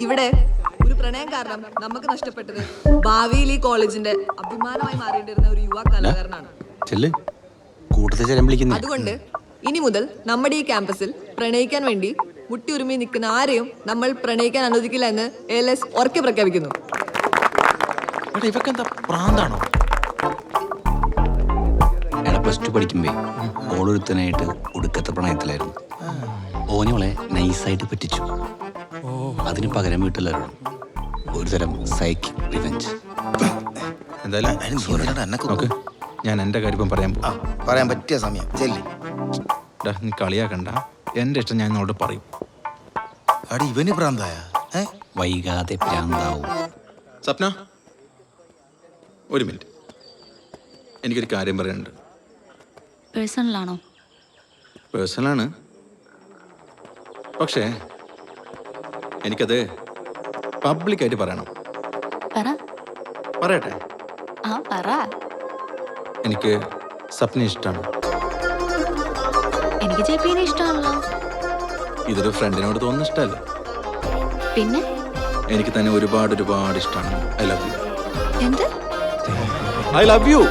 ഇവിടെ ഒരു പ്രണയം കാരണം നമുക്ക് നഷ്ടപ്പെട്ടത് ഭാവിയിൽ ഈ കോളേജിന്റെ അഭിമാനമായി മാറേണ്ടിരുന്ന ഒരു യുവ കലാകാരനാണ്. അതുകൊണ്ട് ഇനി മുതൽ നമ്മുടെ ഈ ക്യാമ്പസിൽ പ്രണയിക്കാൻ വേണ്ടി മുട്ടിയുരുമി നിൽക്കുന്ന ആരെയും നമ്മൾ പ്രണയിക്കാൻ അനുവദിക്കില്ല എന്ന് ALS ഉറക്കെ പ്രഖ്യാപിക്കുന്നു. പ്ലസ് ടു പഠിക്കുമ്പേ ഓളൊരുത്തനായിട്ട് ഒടുക്കത്തെ പ്രണയത്തിലായിരുന്നു. ഓനോളെ നൈസായിട്ട് പറ്റിച്ചു. അതിന് പകരം വീട്ടിലായിരുന്നു ഒരു തരം സൈക്കിക് റിവെഞ്ച്. എന്തായാലും ഞാൻ എന്റെ കാര്യം പറയാൻ പറ്റിയ സമയം നീ കളിയാക്കണ്ട. എന്റെ ഇഷ്ടം ഞാൻ നിന്നോട് പറയും. അടി ഇവന് പ്രാന്തായ വൈകാതെ പ്രാന്താവും. സ്വപ്ന, ഒരു മിനിറ്റ്, എനിക്കൊരു കാര്യം പറയാനുണ്ട്. പേഴ്സണലാണോ? പേഴ്സണലാണ്, പക്ഷേ എനിക്കത് പബ്ലിക്കായിട്ട് പറയണം. പറയട്ടെ? എനിക്ക് സ്വപ്ന ഇഷ്ടമാണ്. എനിക്ക് ജെപിനെ ഇഷ്ടമാണല്ലോ. ഇതൊരു ഫ്രണ്ടിനോട് തോന്നുന്ന ഇഷ്ടമല്ല. പിന്നെ എനിക്ക് തന്നെ ഒരുപാട് ഇഷ്ടമാണ്. I love you. എന്ത്? I love you.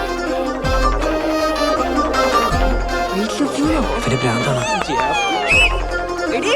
എടീ